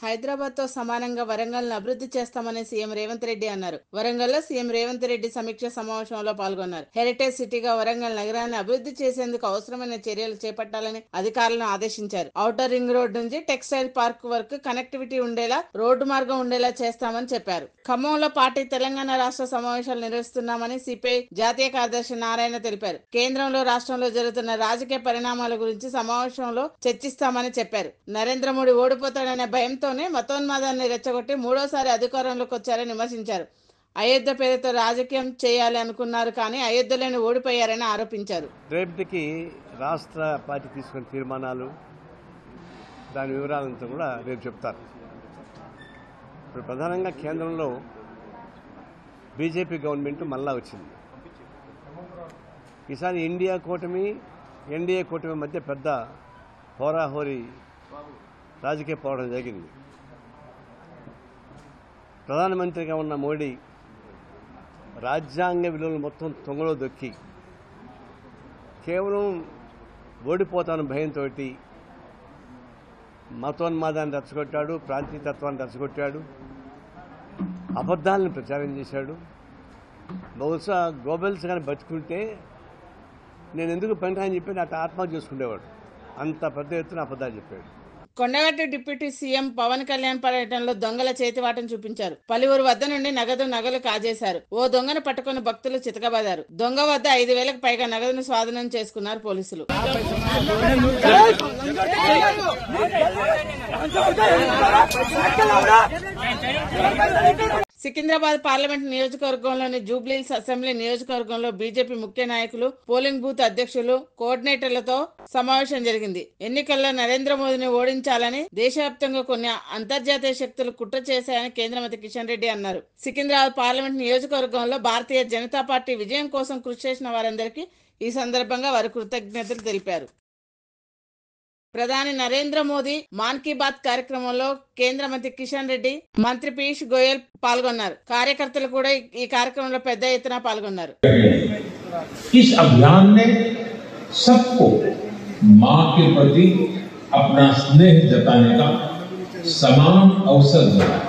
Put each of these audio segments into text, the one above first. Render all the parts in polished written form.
హైదరాబాద్ తో సమానంగా వరంగల్ను అభివృద్ధి చేస్తామని సీఎం రేవంత్ రెడ్డి అన్నారు. వరంగల్లో సీఎం రేవంత్ రెడ్డి సమీక్ష సమావేశంలో పాల్గొన్నారు. హెరిటేజ్ సిటీగా వరంగల్ నగరాన్ని అభివృద్ధి చేసేందుకు అవసరమైన చర్యలు చేపట్టాలని అధికారులను ఆదేశించారు. ఔటర్ రింగ్ రోడ్ నుంచి టెక్స్టైల్ పార్క్ వరకు కనెక్టివిటీ ఉండేలా రోడ్డు మార్గం ఉండేలా చేస్తామని చెప్పారు. ఖమ్మంలో పార్టీ తెలంగాణ రాష్ట్ర సమావేశాలు నిర్వహిస్తున్నామని సిపిఐ జాతీయ కార్యదర్శి నారాయణ తెలిపారు. కేంద్రంలో రాష్ట్రంలో జరుగుతున్న రాజకీయ పరిణామాల గురించి సమావేశంలో చర్చిస్తామని చెప్పారు. నరేంద్ర మోడీ ఓడిపోతాడనే భయంతో మతోన్మాదాన్ని రెచ్చగొట్టి మూడోసారి అధికారంలోకి వచ్చారని విమర్శించారు. అయోధ్య పేరుతో రాజకీయం చేయాలి అనుకున్నారు, కానీ అయోధ్యలోనే ఓడిపోయారని ఆరోపించారు. రేపటికి రాష్ట్ర పార్టీ తీసుకున్న తీర్మానాలు, దాని వివరాలంతా కూడా రేపు చెప్తారు. ఇప్పుడు ప్రధానంగా కేంద్రంలో బీజేపీ గవర్నమెంట్ మళ్ళా వచ్చింది. ఈసారి ఎన్డీఏ కూటమి మధ్య పెద్ద హోరాహోరీ రాజకీయ పోరాటం జరిగింది. ప్రధానమంత్రిగా ఉన్న మోడీ రాజ్యాంగ విలువలు మొత్తం తొంగలో దొక్కి కేవలం ఓడిపోతాను భయంతో మతోన్మాదాన్ని రెచ్చగొట్టాడు, ప్రాంతీయతత్వాన్ని రెచ్చగొట్టాడు, అబద్ధాలను ప్రచారం చేశాడు. బహుశా గోబెల్స్ కానీ బతుకుంటే నేను ఎందుకు పనికిరాని చెప్పి అట్లా ఆత్మహత్య చేసుకునేవాడు. అంత పెద్ద ఎత్తున అబద్ధాలు చెప్పాడు. కొండగట్టు డిప్యూటీ సీఎం పవన్ కళ్యాణ్ పర్యటనలో దొంగల చేతివాటం చూపించారు. పలువురు వద్ద నుండి నగలు కాజేశారు. ఓ దొంగను పట్టుకుని భక్తులు చితకబాదారు. దొంగ వద్ద 5,000కు పైగా నగదును స్వాధీనం చేసుకున్నారు పోలీసులు. సికింద్రాబాద్ పార్లమెంట్ నియోజకవర్గంలోని జూబ్లీహిల్స్ అసెంబ్లీ నియోజకవర్గంలో బీజేపీ ముఖ్య నాయకులు, పోలింగ్ బూత్ అధ్యక్షులు, కోఆర్డినేటర్లతో సమావేశం జరిగింది. ఎన్నికల్లో నరేంద్ర మోదీని ఓడించాలని దేశవ్యాప్తంగా కొన్ని అంతర్జాతీయ శక్తులు కుట్ర చేశాయని కేంద్ర మంత్రి కిషన్ రెడ్డి అన్నారు. సికింద్రాబాద్ పార్లమెంట్ నియోజకవర్గంలో భారతీయ జనతా పార్టీ విజయం కోసం కృషి చేసిన వారందరికీ ఈ సందర్భంగా వారు కృతజ్ఞతలు తెలిపారు. ప్రధాని నరేంద్ర మోదీ మాన్ కీ బాత్ కార్యక్రమంలో కేంద్ర మంత్రి కిషన్ రెడ్డి, మంత్రి పీయూష్ గోయల్ పాల్గొన్నారు. కార్యకర్తలు కూడా ఈ కార్యక్రమంలో పెద్ద ఎత్తున పాల్గొన్నారు. इस अभियान ने सबको मां के प्रति अपना स्नेह जताने का समान अवसर दिया।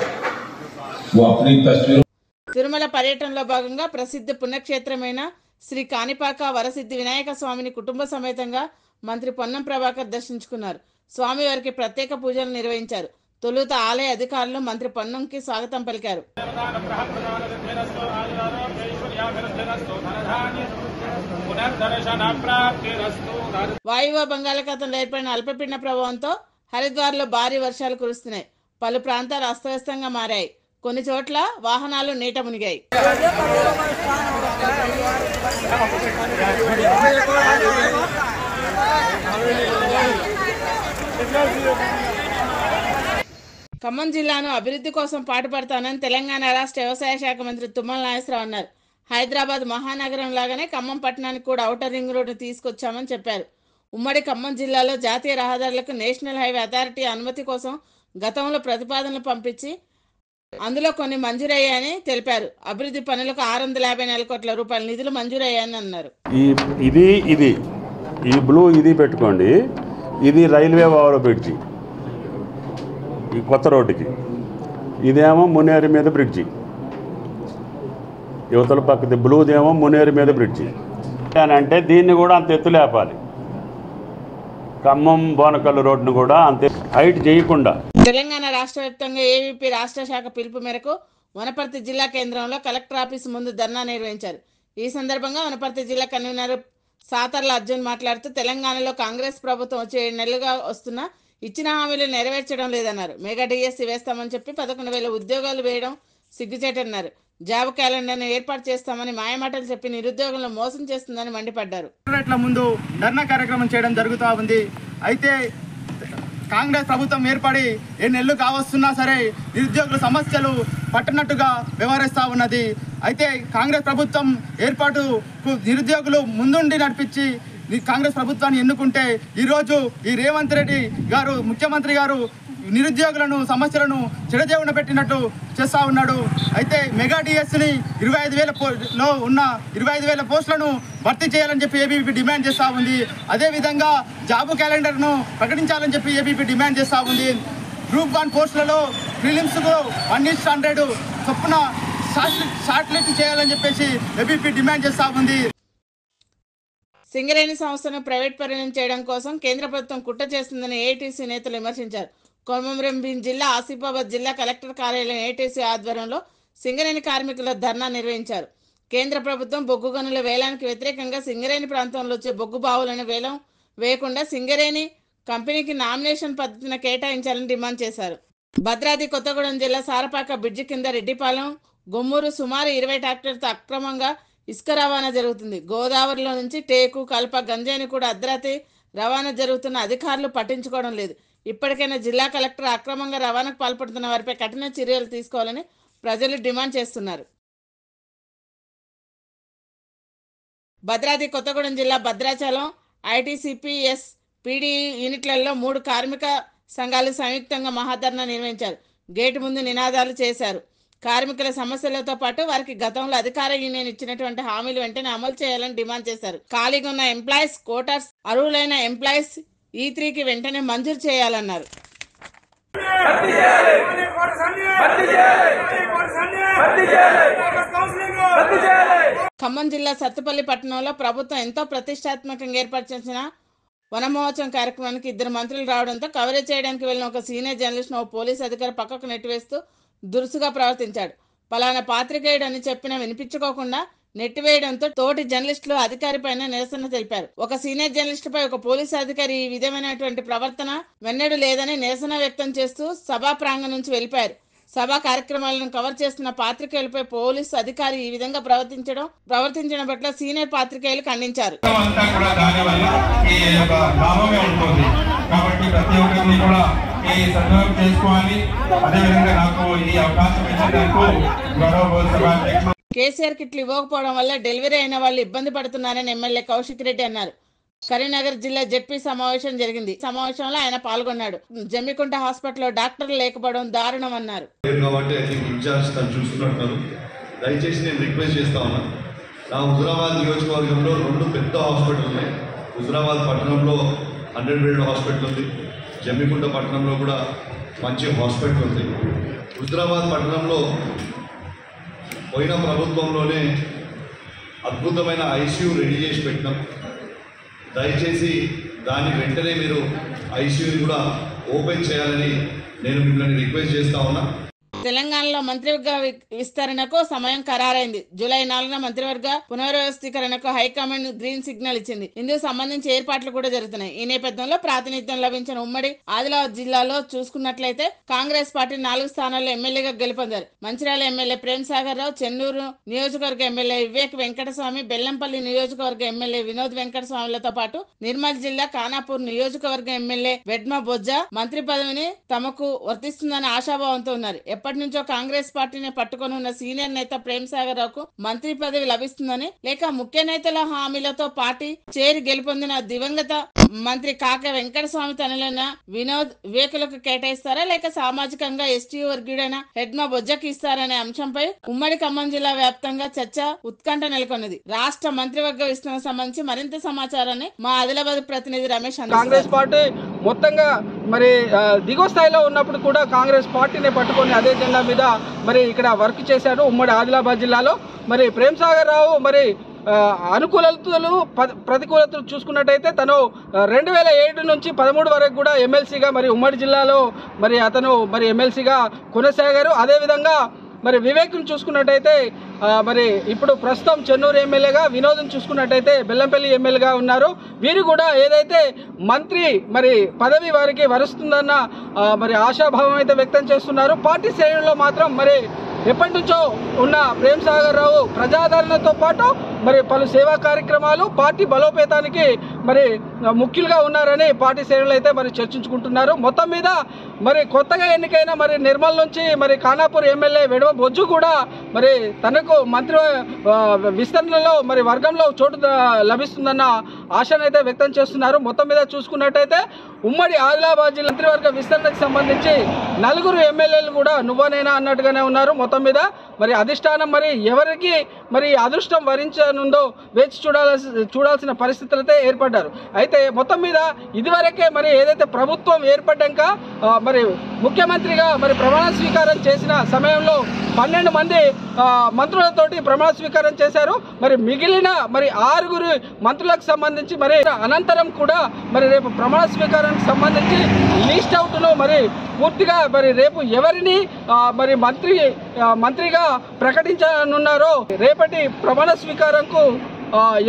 वो अपनी तस्वीरों తిరుమల పర్యటనలో భాగంగా ప్రసిద్ధ పుణ్యక్షేత్రమైన శ్రీ కాణిపాక వరసిద్ధి వినాయక స్వామిని కుటుంబ సమేతంగా మంత్రి పొన్నం ప్రభాకర్ దర్శించుకున్నారు. స్వామివారికి ప్రత్యేక పూజలు నిర్వహించారు. తొలుత ఆలయ అధికారులు మంత్రి పొన్నంకి స్వాగతం పలికారు. వాయువ్య బంగాళాఖాతంలో ఏర్పడిన అల్పపీడన ప్రభావంతో హరిద్వార్లో భారీ వర్షాలు కురుస్తున్నాయి. పలు ప్రాంతాలు అస్తవ్యస్తంగా మారాయి. కొన్ని చోట్ల వాహనాలు నీట మునిగాయి. ఖమ్మం జిల్లాను అభివృద్ధి కోసం పాటుపడతానని తెలంగాణ రాష్ట్ర వ్యవసాయ శాఖ మంత్రి తుమ్మల నాగేశ్వరరావు అన్నారు. హైదరాబాద్ మహానగరం లాగానే ఖమ్మం పట్టణానికి కూడా ఔటర్ రింగ్ రోడ్డు తీసుకొచ్చామని చెప్పారు. ఉమ్మడి ఖమ్మం జిల్లాలో జాతీయ రహదారులకు నేషనల్ హైవే అథారిటీ అనుమతి కోసం గతంలో ప్రతిపాదనలు పంపించి అందులో కొన్ని మంజూరయ్యాయని తెలిపారు. అభివృద్ధి పనులకు 654 కోట్ల రూపాయల నిధులు మంజూరయ్యాయని అన్నారు. ఈ బ్లూ ఇది పెట్టుకోండి. ఇది రైల్వే ఓవర్ బ్రిడ్జి, ఈ కొత్త రోడ్డుకి. ఇదేమో మునేరు మీద బ్రిడ్జి, యువతల పక్కది బ్లూదేమో మునేరు మీద బ్రిడ్జి అని అంటే దీన్ని కూడా అంత ఎత్తు లేపాలి. ఖమ్మం బోనకల్లు రోడ్డును కూడా అంతే హైట్ చేయకుండా. తెలంగాణ రాష్ట్ర వ్యాప్తంగా ఏవీపీ రాష్ట్ర శాఖ పిలుపు మేరకు వనపర్తి జిల్లా కేంద్రంలో కలెక్టర్ ఆఫీస్ ముందు ధర్నా నిర్వహించారు. ఈ సందర్భంగా వనపర్తి జిల్లా కన్వీనర్ సాతర్ల అర్జున్ మాట్లాడుతూ తెలంగాణలో కాంగ్రెస్ ప్రభుత్వం వచ్చే 7 నెలలుగా వస్తున్నా ఇచ్చిన హామీలు నెరవేర్చడం లేదన్నారు. మెగా డిఎస్సీ వేస్తామని చెప్పి 11,000 ఉద్యోగాలు వేయడం సిగ్గుచేటన్నారు. జాబ్ క్యాలెండర్ను ఏర్పాటు చేస్తామని మాయమాటలు చెప్పి నిరుద్యోగులను మోసం చేస్తుందని మండిపడ్డారు. ముందు ధర్నా కార్యక్రమం చేయడం జరుగుతూ ఉంది. అయితే కాంగ్రెస్ ప్రభుత్వం ఏర్పడి 7 నెలలు కావస్తున్నా సరే నిరుద్యోగుల సమస్యలు పట్టనట్టుగా వ్యవహరిస్తూ ఉన్నది. అయితే కాంగ్రెస్ ప్రభుత్వం ఏర్పాటుకు నిరుద్యోగులు ముందుండి నడిపించి కాంగ్రెస్ ప్రభుత్వాన్ని ఎన్నుకుంటే ఈరోజు ఈ రేవంత్ రెడ్డి గారు ముఖ్యమంత్రి గారు నిరుద్యోగులను సమస్యలను చెడజేవున పెట్టినట్టు చేస్తూ ఉన్నాడు. అయితే మెగా డిఎస్ని 25,000లో ఉన్న 25,000 పోస్టులను భర్తీ చేయాలని చెప్పి ఏబీపీ డిమాండ్ చేస్తూ ఉంది. అదేవిధంగా జాబ్ క్యాలెండర్ను ప్రకటించాలని చెప్పి ఏబీపీ డిమాండ్ చేస్తూ ఉంది. గ్రూప్ 1 పోస్టులలో ప్రిలిమ్స్కు 1:100 చొప్పున షార్ట్ లిస్ట్ చేయాలని చెప్పేసి ఏబీపీ డిమాండ్ చేస్తూ ఉంది. సింగరేణి సంస్థను ప్రైవేట్ పరం చేయడం కోసం కేంద్ర ప్రభుత్వం కుట్ర చేస్తుందని ఏఐటీసీ నేతలు విమర్శించారు. కొమరం భీం జిల్లా ఆసిఫాబాద్ జిల్లా కలెక్టర్ కార్యాలయం ఏఐటీసీ ఆధ్వర్యంలో సింగరేణి కార్మికుల ధర్నా నిర్వహించారు. కేంద్ర ప్రభుత్వం బొగ్గు గనుల వేలానికి వ్యతిరేకంగా సింగరేణి ప్రాంతంలో వచ్చే బొగ్గు బావులను వేలం వేయకుండా సింగరేణి కంపెనీకి నామినేషన్ పద్ధతిని కేటాయించాలని డిమాండ్ చేశారు. భద్రాద్రి కొత్తగూడెం జిల్లా సారపాక బ్రిడ్జి కింద రెడ్డిపాలెం గుమ్మూరు సుమారు 20 ట్రాక్టర్లతో అక్రమంగా ఇసుక రవాణా జరుగుతుంది. గోదావరిలో నుంచి టేకు, కల్ప, గంజాయిని కూడా అర్ధరాత్రి రవాణా జరుగుతున్న అధికారులు పట్టించుకోవడం లేదు. ఇప్పటికైనా జిల్లా కలెక్టర్ అక్రమంగా రవాణాకు పాల్పడుతున్న వారిపై కఠిన చర్యలు తీసుకోవాలని ప్రజలు డిమాండ్ చేస్తున్నారు. భద్రాద్రి కొత్తగూడెం జిల్లా భద్రాచలం ఐటీసీపీఎస్ పీడీ యూనిట్లలో 3 కార్మిక సంఘాలు సంయుక్తంగా మహాధర్నా నిర్వహించారు. గేటు ముందు నినాదాలు చేశారు. కార్మికుల సమస్యలతో పాటు వారికి గతంలో అధికార యూనియన్ ఇచ్చినటువంటి హామీలు వెంటనే అమలు చేయాలని డిమాండ్ చేశారు. ఖాళీగా ఉన్న ఎంప్లాయీస్ కోటార్స్, అర్హులైన ఎంప్లాయీస్ E3కి వెంటనే మంజూరు చేయాలన్నారు. ఖమ్మం జిల్లా సత్తుపల్లి పట్టణంలో ప్రభుత్వం ఎంతో ప్రతిష్టాత్మకంగా ఏర్పాటు చేసిన వన మహోత్సవం కార్యక్రమానికి 2 మంత్రులు రావడంతో కవరేజ్ చేయడానికి వెళ్ళిన ఒక సీనియర్ జర్నలిస్ట్ను ఓ పోలీసు అధికారి పక్కకు నెట్టివేస్తూ దురుసుగా ప్రవర్తించాడు. పలానా పాత్రికేయుడు అని చెప్పినా వినిపించుకోకుండా నెట్టివేయడంతో తోటి జర్నలిస్టులు అధికారి పైన నిరసన తెలిపారు. ఒక సీనియర్ జర్నలిస్టు పై ఒక పోలీసు అధికారి ఈ విధమైనటువంటి ప్రవర్తన వెన్నడూ లేదని నిరసన వ్యక్తం చేస్తూ సభా ప్రాంగణం నుంచి వెళ్ళిపోయారు. సభా కార్యక్రమాలను కవర్ చేస్తున్న పాత్రికేయులపై పోలీసు అధికారి ఈ విధంగా ప్రవర్తించడం పట్ల సీనియర్ పాత్రికేయులు ఖండించారు. కాబట్టి ప్రతి ఒక్కరిని కూడా ఈ సద్వినియోగం చేసుకోవాలి. అదేవిధంగా నాకు ఈ అవకాశం ఇచ్చినందుకు గౌరవ సభాధ్యక్షులు కేసీఆర్ కిట్లు ఇవ్వకపోవడం వల్ల డెలివరీ అయిన వాళ్ళు ఇబ్బంది పడుతున్నారని ఎమ్మెల్యే కౌశిక్ రెడ్డి అన్నారు. కరీంనగర్ జిల్లా జెడ్పీ సమావేశం జరిగింది. సమావేశంలో ఆయన పాల్గొన్నాడు. జమ్మికుంట హాస్పిటల్లో డాక్టర్లు లేకపోవడం దారుణం అన్నారు. దయచేసి నేను రిక్వెస్ట్ చేస్తా ఉన్నా, నా హుజురాబాద్ నియోజకవర్గంలో 2 పెద్ద హాస్పిటల్ ఉన్నాయి. హుజురాబాద్ పట్టణంలో 100 బెడ్ హాస్పిటల్ ఉంది. జమ్మికుంట పట్టణంలో కూడా మంచి హాస్పిటల్ ఉంది. హుజురాబాద్ పట్టణంలో పోయిన ప్రభుత్వంలోనే అద్భుతమైన ఐసీయూ రెడీ చేసి పెట్టినాం. దయచేసి దాన్ని వెంటనే మీరు ఐసీయూని కూడా ఓపెన్ చేయాలని నేను మిమ్మల్ని రిక్వెస్ట్ చేస్తా ఉన్నా. తెలంగాణలో మంత్రివర్గ విస్తరణకు సమయం ఖరారైంది. జూలై 4న మంత్రివర్గ పునర్వ్యవస్థీకరణకు హైకమాండ్ గ్రీన్ సిగ్నల్ ఇచ్చింది. ఇందుకు సంబంధించి ఏర్పాట్లు కూడా జరుగుతున్నాయి. ఈ నేపథ్యంలో ప్రాతినిధ్యం లభించిన ఉమ్మడి ఆదిలాబాద్ జిల్లాలో చూసుకున్నట్లయితే కాంగ్రెస్ పార్టీ 4 స్థానాల్లో ఎమ్మెల్యేగా గెలుపొందారు. మంచిర్యాల ఎమ్మెల్యే ప్రేమ్ సాగర్ రావు, చెన్నూరు నియోజకవర్గ ఎమ్మెల్యే వివేక్ వెంకటస్వామి, బెల్లంపల్లి నియోజకవర్గ ఎమ్మెల్యే వినోద్ వెంకటస్వామిలతో పాటు నిర్మల్ జిల్లా ఖానాపూర్ నియోజకవర్గ ఎమ్మెల్యే వెడ్మ బొజ్జ మంత్రి పదవిని తమకు వర్తిస్తుందని ఆశాభావంతో ఉన్నారు. ఎప్పటి నుంచో కాంగ్రెస్ పార్టీని పట్టుకొని ఉన్న సీనియర్ నేత ప్రేమ్ సాగర్ రావుకు మంత్రి పదవి లభిస్తుందని, లేక ముఖ్య నేతల హామీలతో పార్టీ చేరి గెలుపొందిన దివంగత మంత్రి కాక వెంకటస్వామి తనలైన వినోద్ వివేకులకు కేటాయిస్తారా, లేక సామాజికంగా ఎస్టీ వర్గీయుడైన హెడ్మ బొజ్జకి ఇస్తారనే అంశంపై ఉమ్మడి ఖమ్మం జిల్లా వ్యాప్తంగా చర్చ ఉత్కంఠ నెలకొన్నది. రాష్ట్ర మంత్రివర్గ విస్తరణ సంబంధించి మరింత సమాచారాన్ని మా ఆదిలాబాద్ ప్రతినిధి రమేష్ కాంగ్రెస్ పార్టీ మొత్తంగా మరి దిగువ స్థాయిలో ఉన్నప్పుడు కూడా కాంగ్రెస్ పార్టీని పట్టుకొని అదే జెండా మీద మరి ఇక్కడ వర్క్ చేశారు. ఉమ్మడి ఆదిలాబాద్ జిల్లాలో మరి ప్రేమ్ సాగర్ రావు మరి అనుకూలతలు ప్రతికూలతలు చూసుకున్నట్టయితే తను 2007 నుంచి 13 వరకు కూడా ఎమ్మెల్సీగా మరి ఉమ్మడి జిల్లాలో మరి అతను మరి ఎమ్మెల్సీగా కొనసాగారు. అదేవిధంగా మరి వివేక్ను చూసుకున్నట్టయితే మరి ఇప్పుడు ప్రస్తుతం చెన్నూరు ఎమ్మెల్యేగా, వినోద్ను చూసుకున్నట్టయితే బెల్లంపల్లి ఎమ్మెల్యేగా ఉన్నారు. వీరు కూడా ఏదైతే మంత్రి మరి పదవి వారికి వరుస్తుందన్న మరి ఆశాభావం అయితే వ్యక్తం చేస్తున్నారు. పార్టీ శ్రేణుల్లో మాత్రం మరి ఎప్పటి నుంచో ఉన్న ప్రేమ్ సాగర్ రావు ప్రజాదరణతో పాటు మరి పలు సేవా కార్యక్రమాలు పార్టీ బలోపేతానికి మరి ముఖ్యులుగా ఉన్నారని పార్టీ శ్రేణులు అయితే మరి చర్చించుకుంటున్నారు. మొత్తం మీద మరి కొత్తగా ఎన్నికైన మరి నిర్మల్ నుంచి మరి ఖానాపూర్ ఎమ్మెల్యే వెడవ బొజ్జు కూడా మరి తనకు మంత్రి విస్తరణలో మరి వర్గంలో చోటు లభిస్తుందన్న ఆశనైతే వ్యక్తం చేస్తున్నారు. మొత్తం మీద చూసుకున్నట్టయితే ఉమ్మడి ఆదిలాబాద్ జిల్లా మంత్రివర్గ విస్తరణకు సంబంధించి 4 ఎమ్మెల్యేలు కూడా నువ్వనేనా అన్నట్టుగానే ఉన్నారు. మొత్తం మీద మరి అధిష్టానం మరి ఎవరికి మరి అదృష్టం వరించను జరగనుందో వేచి చూడాల్సిన పరిస్థితులైతే ఏర్పడ్డారు. అయితే మొత్తం మీద ఇదివరకే మరి ఏదైతే ప్రభుత్వం ఏర్పడ్డాక మరి ముఖ్యమంత్రిగా మరి ప్రమాణ స్వీకారం చేసిన సమయంలో 12 మంది మంత్రులతోటి ప్రమాణ స్వీకారం చేశారు. మరి మిగిలిన మరి 6 మంత్రులకు సంబంధించి మరి అనంతరం కూడా మరి రేపు ప్రమాణ స్వీకారానికి సంబంధించి లిస్ట్ అవుట్ను మరి పూర్తిగా మరి రేపు ఎవరిని మరి మంత్రిగా ప్రకటించనున్నారో, రేపటి ప్రమాణ స్వీకారంకు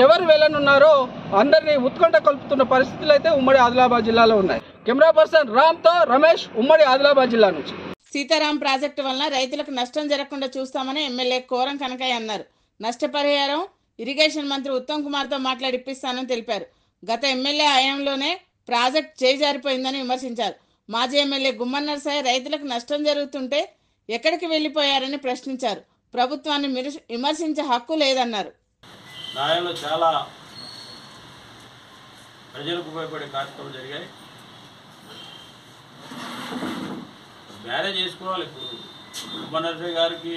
ఎవరు వెళ్ళనున్నారో అందరినీ ఉత్కంఠ కలుపుతున్న పరిస్థితులు అయితే ఉమ్మడి ఆదిలాబాద్ జిల్లాలో ఉన్నాయి. కెమెరా పర్సన్ రామ్తో రమేష్, ఉమ్మడి ఆదిలాబాద్ జిల్లా నుంచి. సీతారాం ప్రాజెక్టు వలన రైతులకు నష్టం జరగకుండా చూస్తామని ఎమ్మెల్యే కోరం కనకయ్య అన్నారు. నష్టపరిహారం ఇరిగేషన్ మంత్రి ఉత్తమ్ కుమార్తో మాట్లాడి ఇప్పిస్తానని తెలిపారు. గత ఎమ్మెల్యే హయాంలోనే ప్రాజెక్ట్ చేజారిపోయిందని విమర్శించారు. మాజీ ఎమ్మెల్యే గుమ్మన్ నరసయ్య రైతులకు నష్టం జరుగుతుంటే ఎక్కడికి వెళ్లిపోయారని ప్రశ్నించారు. ప్రభుత్వాన్ని విమర్శించే హక్కు లేదన్నారు. నాయలో చాలా ప్రజలకు ఉపయోగపడే కార్యక్రమాలు జరిగాయి. మ్యారేజ్ చేసుకోవాలి. ఇప్పుడు గుమ్మన్ నరసయ్య గారికి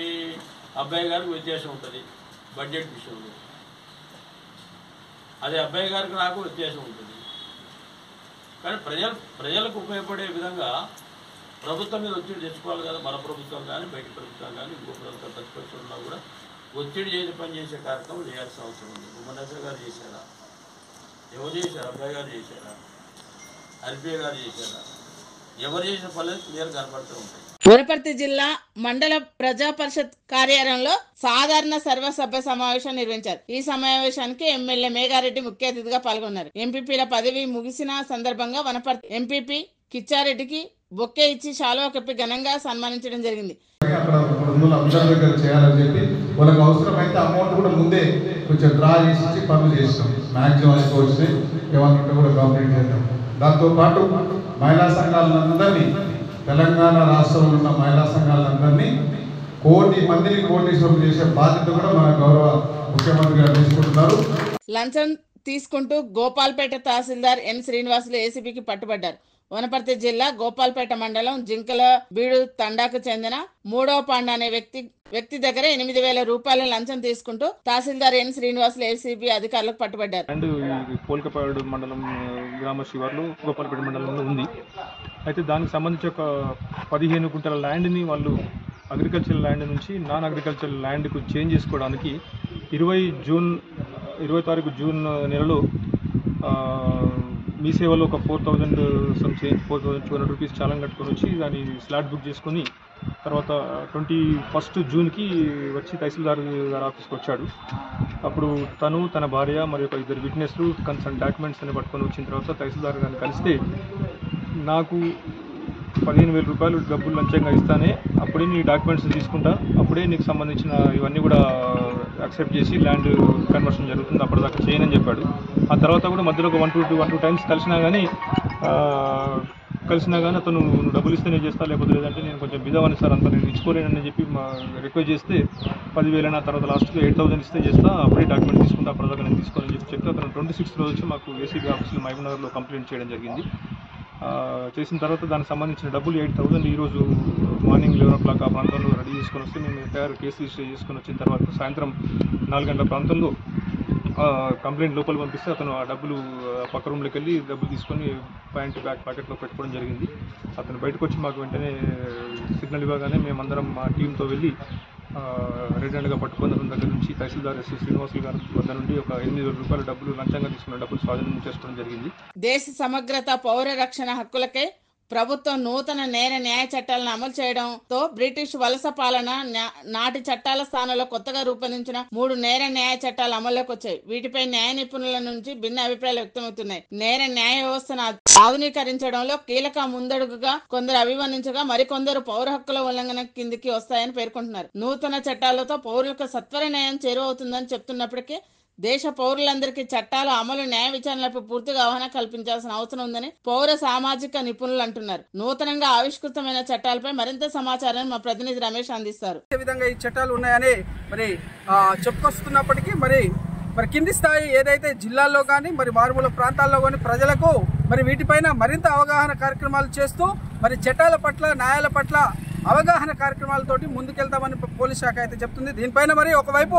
అబ్బాయి గారికి వ్యత్యాసం ఉంటుంది బడ్జెట్ విషయంలో, అదే అబ్బాయి గారికి నాకు వ్యత్యాసం ఉంటుంది. కానీ ప్రజలకు ఉపయోగపడే విధంగా ప్రభుత్వం మీద ఒత్తిడి తెచ్చుకోవాలి కదా. మన ప్రభుత్వం కానీ బయట ప్రభుత్వం కానీ ఇంకో ప్రభుత్వం ప్రతిపక్షంలో కూడా ఒత్తిడి చేసి పనిచేసే కార్యక్రమం చేయాల్సిన అవసరం ఉంది. గుమ్మన్ నరసయ్య గారు చేశారా? ఎవరు చేశారు? అబ్బాయి గారు చేశారా? హరిప్రియ గారు చేశారా? ఎవరు చేసిన పనులు క్లియర్ కనపడుతూ ఉంటాయి. వనపర్తి జిల్లా మండల ప్రజా పరిషత్ కార్యాలయంలో సాధారణ సర్వసభ్య సమావేశం నిర్వహించారు. ఈ సమావేశానికి ఎమ్మెల్యే మేఘారెడ్డి ముఖ్య అతిథిగా పాల్గొన్నారు. ఎంపీపీల పదవి ముగిసిన సందర్భంగా వనపర్తి ఎంపీపీ కిచ్చారెడ్డికి బొక్కే ఇచ్చి శాలువా కప్పి ఘనంగా సన్మానించడం జరిగింది. అక్కడ 200 అంశాల దగ్గర చేయాలని చెప్పి వాళ్ళకి అవసరమైతే అమౌంట్ కూడా ముందే కొంచెం డ్రా చేసి పనులు చేస్తాం. మ్యాక్సిమం అయిపోవచ్చు ఏమన్నా కూడా కంప్లీట్ చేద్దాం. దాంతోపాటు మహిళా సంఘాలందరినీ, తెలంగాణ రాష్ట్రంలో ఉన్న మహిళా సంఘాలందరినీ 1 కోటి మందిని కోటీశ్వరులు చేసే బాధ్యత కూడా మన గౌరవ ముఖ్యమంత్రి గారు తీసుకుంటున్నారు. లంచం తీసుకుంటూ గోపాల్పేట తహసీల్దార్ ఎన్ శ్రీనివాసులు ఏసీబీకి పట్టుబడ్డారు. వనపర్తి జిల్లా గోపాల్పేట మండలం జింకల బీడు తండాకు చెందిన 3వ పాండ అనే వ్యక్తి దగ్గర 8,000 రూపాయల లంచం తీసుకుంటూ తహసీల్దార్ ఎన్ శ్రీనివాసులు ఏసీబీ అధికారులకు పట్టుబడ్డారు. పోల్కపాడు మండలం గ్రామ శివార్లు గోపాల్పేట మండలంలో ఉంది. అయితే దానికి సంబంధించి ఒక 15 గుంటల ల్యాండ్ని వాళ్ళు అగ్రికల్చరల్ ల్యాండ్ నుంచి నాన్ అగ్రికల్చరల్ ల్యాండ్కు చేంజ్ చేసుకోవడానికి 20 తారీఖు జూన్ నెలలో మీ సేవలో ఒక 4,200 రూపీస్ చాలం కట్టుకొని వచ్చి దాన్ని స్లాట్ బుక్ చేసుకొని తర్వాత 21 జూన్కి వచ్చి తహసీల్దార్ గారి ఆఫీస్కి వచ్చాడు. అప్పుడు తను, తన భార్య మరియు ఒక 2 విట్నెస్లు కన్సర్న్ డాక్యుమెంట్స్ అని పట్టుకొని వచ్చిన తర్వాత తహసీల్దార్ గారిని కలిస్తే నాకు 15,000 రూపాయలు డబ్బులు లంచంగా ఇస్తానే, అప్పుడే నీ డాక్యుమెంట్స్ తీసుకుంటా, అప్పుడే నీకు సంబంధించిన ఇవన్నీ కూడా యాక్సెప్ట్ చేసి ల్యాండ్ కన్వర్షన్ జరుగుతుంది, అప్పటిదాకా చేయనని చెప్పాడు. ఆ తర్వాత కూడా మధ్యలో ఒక 1-2 టైమ్స్ కలిసినా కానీ అతను నువ్వు డబ్బులు ఇస్తే నేను చేస్తా, లేకపోతే లేదంటే నేను కొంచెం బిజావని సార్ అంతా నేను ఇచ్చుకోలేనని చెప్పి రిక్వెస్ట్ చేస్తే 10,000 నా తర్వాత లాస్ట్గా 8,000 ఇస్తే చేస్తా, అప్పుడే డాక్యుమెంట్ తీసుకుంటా, అప్పటిదాకా నేను తీసుకోవాలని చెప్తే అతను 26 రోజు వచ్చి మాకు ఏసీబీ ఆఫీస్లో మహబూబ్నగర్లో కంప్లైంట్ చేయడం జరిగింది. చేసిన తర్వాత దానికి సంబంధించిన డబ్బులు 8,000 ఈరోజు మార్నింగ్ 11 o'clock ఆ ప్రాంతంలో రెడీ చేసుకొని వస్తే మేము కేసు రిజిస్టర్ చేసుకొని వచ్చిన తర్వాత సాయంత్రం 4 గంటల ప్రాంతంలో కంప్లైంట్ లోపల పంపిస్తే అతను ఆ డబ్బులు పక్క రూమ్లోకి వెళ్ళి డబ్బులు తీసుకొని ప్యాంట్ బ్యాక్ పాకెట్లో పెట్టుకోవడం జరిగింది. అతను బయటకు వచ్చి మాకు వెంటనే సిగ్నల్ ఇవ్వగానే మేమందరం మా టీంతో వెళ్ళి రెడ్ హ్యాండ్గా పట్టుకున్న దగ్గర నుంచి తహసీల్దార్ ఎస్ శ్రీనివాసులు గారి వద్ద నుండి ఒక 8,000 రూపాయల డబ్బులు లంచంగా తీసుకున్న డబ్బులు స్వాధీనం చేసుకోవడం జరిగింది. దేశ సమగ్రత, పౌర రక్షణ హక్కులకే ప్రభుత్వం నూతన నేర న్యాయ చట్టాలను అమలు చేయడంతో బ్రిటిష్ వలస పాలన నాటి చట్టాల స్థానంలో కొత్తగా రూపొందించిన 3 నేర న్యాయ చట్టాలు అమల్లోకి వచ్చాయి. వీటిపై న్యాయ నిపుణుల నుంచి భిన్న అభిప్రాయాలు వ్యక్తమవుతున్నాయి. నేర న్యాయ వ్యవస్థను ఆధునీకరించడంలో కీలక ముందడుగుగా కొందరు అభివర్ణించగా మరికొందరు పౌర హక్కుల ఉల్లంఘన కిందికి వస్తాయని పేర్కొంటున్నారు. నూతన చట్టాలతో పౌరులకు సత్వర న్యాయం చేరువవుతుందని చెప్తున్నప్పటికీ దేశ పౌరులందరికీ చట్టాల అమలు, న్యాయ విచారణలపై పూర్తిగా అవగాహన కల్పించాల్సిన అవసరం ఉందని పౌర సామాజిక నిపుణులు అంటున్నారు. నూతనంగా ఆవిష్కృతమైన చట్టాలపై మరింత సమాచారాన్ని మా ప్రతినిధి రమేష్ అందిస్తారు. ఏ విధంగా ఈ చట్టాలు ఉన్నాయని మరి చెప్పుకొస్తున్నప్పటికీ మరి కింది స్థాయి ఏదైతే జిల్లాల్లో కానీ మరి మారుమూల ప్రాంతాల్లో కానీ ప్రజలకు మరి వీటిపైన మరింత అవగాహన కార్యక్రమాలు చేస్తూ మరి చట్టాల పట్ల, న్యాయాల పట్ల అవగాహన కార్యక్రమాలతోటి ముందుకెళ్తామని పోలీస్ శాఖ అయితే చెప్తుంది. దీనిపైన మరి ఒకవైపు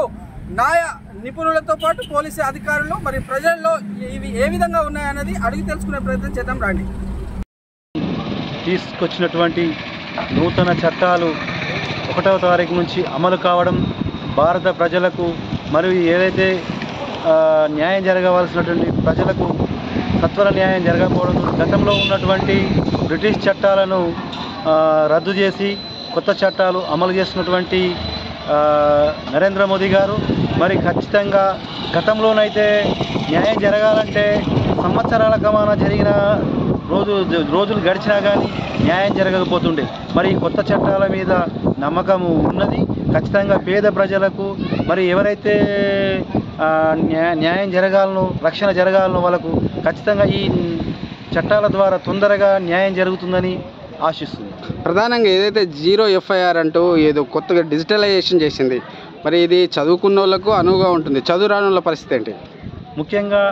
న్యాయ నిపుణులతో పాటు పోలీసు అధికారులు మరి ప్రజల్లో ఇవి ఏ విధంగా ఉన్నాయన్నది అడిగి తెలుసుకునే ప్రయత్నం చేద్దాం రండి. తీసుకొచ్చినటువంటి నూతన చట్టాలు 1వ తారీఖు నుంచి అమలు కావడం భారత ప్రజలకు మరియు ఏదైతే న్యాయం జరగవలసినటువంటి ప్రజలకు సత్వర న్యాయం జరగకపోవడం, గతంలో ఉన్నటువంటి బ్రిటిష్ చట్టాలను రద్దు చేసి కొత్త చట్టాలు అమలు చేస్తున్నటువంటి నరేంద్ర మోదీ గారు మరి ఖచ్చితంగా గతంలోనైతే న్యాయం జరగాలంటే సంవత్సరాల క్రమాన జరిగిన రోజులు గడిచినా కానీ న్యాయం జరగకపోతుండే. మరి కొత్త చట్టాల మీద నమ్మకము ఉన్నది. ఖచ్చితంగా పేద ప్రజలకు మరి ఎవరైతే న్యాయం జరగాలనో రక్షణ జరగాలనో వాళ్ళకు ఖచ్చితంగా ఈ చట్టాల ద్వారా తొందరగా న్యాయం జరుగుతుందని ఆశిస్తుంది. ప్రధానంగా ఏదైతే 0 FIR అంటూ ఏదో కొత్తగా డిజిటలైజేషన్ చేసింది, మరి ఇది చదువుకున్న వాళ్ళకు అనువుగా ఉంటుంది, చదువు రాని వాళ్ళ పరిస్థితి ఏంటి? ముఖ్యంగా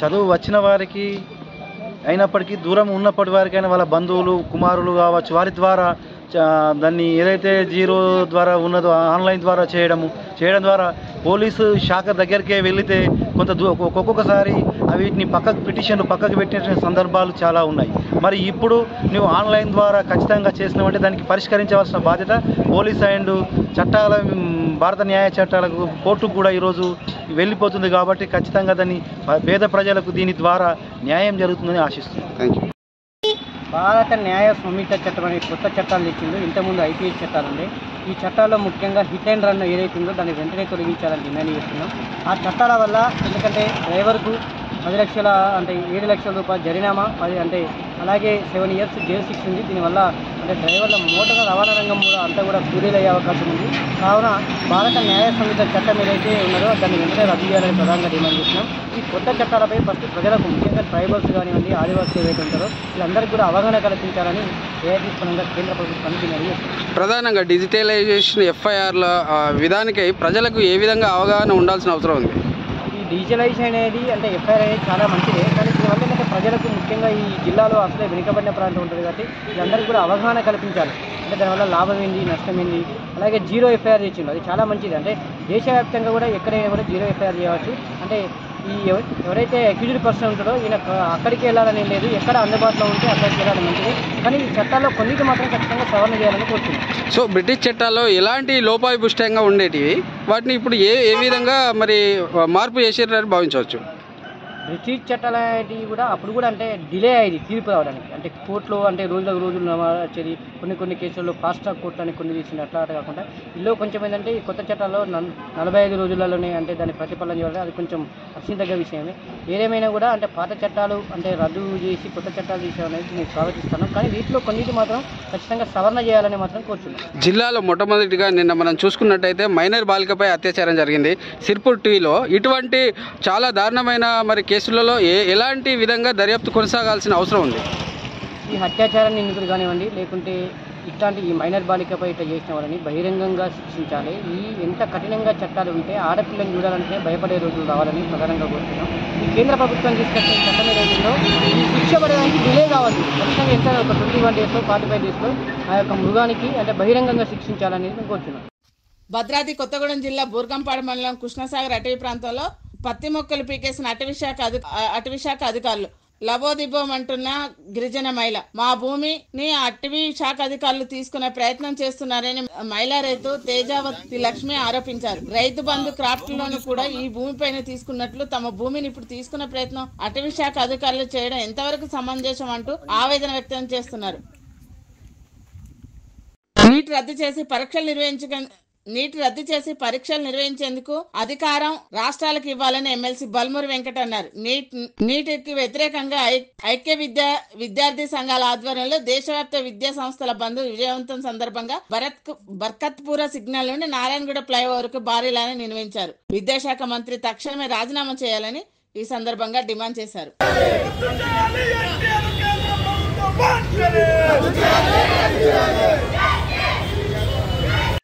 చదువు వచ్చిన వారికి అయినప్పటికీ దూరం ఉన్నప్పటి వారికైనా వాళ్ళ బంధువులు కుమారులు కావచ్చు వారి ద్వారా దాన్ని ఏదైతే 0 ద్వారా ఉన్నదో ఆన్లైన్ ద్వారా చేయడం ద్వారా పోలీసు శాఖ దగ్గరికే వెళితే ఒక్కొక్కసారి వీటిని పిటిషన్లు పక్కకు పెట్టిన సందర్భాలు చాలా ఉన్నాయి. మరి ఇప్పుడు నువ్వు ఆన్లైన్ ద్వారా ఖచ్చితంగా చేసినావంటే దానికి పరిష్కరించవలసిన బాధ్యత పోలీస్ అండ్ చట్టాల భారత న్యాయ చట్టాలకు కోర్టుకు కూడా ఈరోజు వెళ్ళిపోతుంది. కాబట్టి ఖచ్చితంగా దాన్ని పేద ప్రజలకు దీని ద్వారా న్యాయం జరుగుతుందని ఆశిస్తున్నాను. Thank you. భారత న్యాయ సంహిత చట్టం అనే కొత్త చట్టాలు తెచ్చిందో, ఇంతకుముందు IPS చట్టాలు ఉండే. ఈ చట్టాల్లో ముఖ్యంగా హిట్ అండ్ రన్ ఏదైతే ఉందో దాన్ని వెంటనే తొలగించాలని డిమాండ్ చేస్తున్నాం. ఆ చట్టాల వల్ల ఎందుకంటే డ్రైవర్కు 10 లక్షల అంటే 7 లక్షల రూపాయల జరిమానా, అంటే అలాగే 7 years జైలు శిక్ష ఉంది. దీనివల్ల అంటే డ్రైవర్ల మోటార్ రవాణా రంగం కూడా అంతా కూడా కూలీలయ్యే అవకాశం ఉంది. కావున భారత న్యాయ సంహిత చట్టం ఏదైతే ఉన్నదో దాన్ని వెంటనే రద్దు చేయాలని ప్రధానంగా డిమాండ్ చేస్తున్నాం. ఈ కొత్త చట్టాలపై ఫస్ట్ ప్రజలకు ముఖ్యంగా ట్రైబల్స్ కానివ్వండి, ఆదివాసీ ఏవైతే ఉంటారో వీళ్ళందరికీ కూడా అవగాహన కల్పించాలని ఏఐటీ పరంగా కేంద్ర ప్రభుత్వానికి డిమాండ్ చేస్తున్నాం. ప్రధానంగా డిజిటలైజేషన్ FIRల విధానికై ప్రజలకు ఏ విధంగా అవగాహన ఉండాల్సిన అవసరం ఉంది? డిజిటలైజేషన్ అనేది అంటే FIR అనేది చాలా మంచిదే, కానీ దీనివల్ల ఏంటంటే ప్రజలకు ముఖ్యంగా ఈ జిల్లాలో అసలే వెనుకబడిన ప్రాంతం ఉంటుంది కాబట్టి వీళ్ళందరికీ కూడా అవగాహన కల్పించాలి. అంటే దానివల్ల లాభం ఏంది, నష్టం ఏంది. అలాగే 0 FIR చేసిండు, అది చాలా మంచిది. అంటే దేశవ్యాప్తంగా కూడా ఎక్కడైనా కూడా 0 FIR చేయవచ్చు. అంటే ఈ ఎవరైతే అక్యూజ్డ్ పర్సన్ ఉంటాడో ఈయన అక్కడికి వెళ్ళాలని లేదు, ఎక్కడ అందుబాటులో ఉంటే అక్కడికి వెళ్ళాలని మంచిది. కానీ ఈ చట్టాల్లో కొన్నిటి మాత్రం ఖచ్చితంగా సవరణ చేయాలని కోరుతున్నాం. సో బ్రిటిష్ చట్టాల్లో ఎలాంటి లోపాభిపుష్టంగా ఉండేటివి వాటిని ఇప్పుడు ఏ విధంగా మరి మార్పు చేసేటని భావించవచ్చు? బ్రిటిష్ చట్టాలు అనేటివి కూడా అప్పుడు కూడా అంటే డిలే అయ్యేది తీర్పు రావడానికి. అంటే కోర్టులో అంటే రోజులకు రోజులు వచ్చేది. కొన్ని కేసుల్లో ఫాస్ట్ ట్రాక్ కోర్టు అని కొన్ని తీసింది. అట్లా కాకుండా ఇల్లు కొంచెం ఏంటంటే ఈ కొత్త చట్టాల్లో 45 రోజులలోనే అంటే దాన్ని ప్రతిపాదన చేయాలి. అది కొంచెం హర్షించదగ్గ విషయమే. ఏదేమైనా కూడా అంటే పాత చట్టాలు అంటే రద్దు చేసి కొత్త చట్టాలు తీసేవనేది నేను స్వాగతిస్తాను. కానీ వీటిలో కొన్నిటి మాత్రం ఖచ్చితంగా సవరణ చేయాలని మాత్రం కోరుతున్నాను. జిల్లాలో మొట్టమొదటిగా నిన్న మనం చూసుకున్నట్టయితే మైనర్ బాలికపై అత్యాచారం జరిగింది సిర్పూర్ టీలో. ఇటువంటి చాలా దారుణమైన మరి కేసులలో ఎలాంటి విధంగా దర్యాప్తు కొనసాగాల్సిన అవసరం ఉంది? ఈ హత్యాచారాన్ని నిందితులు కానివ్వండి, లేకుంటే ఇట్లాంటి ఈ మైనర్ బాలికపై ఇట్లా చేసిన వాళ్ళని బహిరంగంగా శిక్షించాలి. ఎంత కఠినంగా చట్టాలు ఉంటే ఆడపిల్లని చూడాలంటే భయపడే రోజులు రావాలని ప్రధానంగా కోరుతున్నాం. ఈ కేంద్ర ప్రభుత్వం తీసుకొచ్చిన చట్టం ఏదైతుందో ఈ శిక్ష పడడానికి డిలే కావాలి. ఖచ్చితంగా ఎంత ఒక 21 days 45 days ఆ యొక్క మృగానికి అంటే బహిరంగంగా శిక్షించాలని నేను కోరుతున్నాను. భద్రాద్రి కొత్తగూడెం జిల్లా బూర్గంపాడు మండలం కృష్ణసాగర్ అటవీ ప్రాంతంలో పత్తి మొక్కలు పీకేసిన అటవీశాఖ అధికారులు లబోదిబోమంటున్న గిరిజన మహిళ. మా భూమిని అటవీ శాఖ అధికారులు తీసుకునే ప్రయత్నం చేస్తున్నారని మహిళా రైతు తేజావతి లక్ష్మి ఆరోపించారు. రైతు బంధు క్రాఫ్ట్ లోను కూడా ఈ భూమిపైన తీసుకున్నట్లు, తమ భూమిని ఇప్పుడు తీసుకున్న ప్రయత్నం అటవీ శాఖ అధికారులు చేయడం ఎంతవరకు సమంజసం అంటూ ఆవేదన వ్యక్తం చేస్తున్నారు. నీట్ రద్దు చేసి పరీక్షలు నిర్వహించేందుకు అధికారం రాష్ట్రాలకు ఇవ్వాలని ఎమ్మెల్సీ బల్మూరి వెంకట అన్నారు. నీటికి వ్యతిరేకంగా ఐక్య విద్యార్థి సంఘాల ఆధ్వర్యంలో దేశవ్యాప్త విద్యా సంస్థల బంద్ విజయవంతం సందర్భంగా బర్కత్పుర సిగ్నల్ నుండి నారాయణగూడ ఫ్లైఓవర్ కు భారీ ర్యాలీ నిర్వహించారు. విద్యాశాఖ మంత్రి తక్షణమే రాజీనామా చేయాలని ఈ సందర్భంగా డిమాండ్ చేశారు.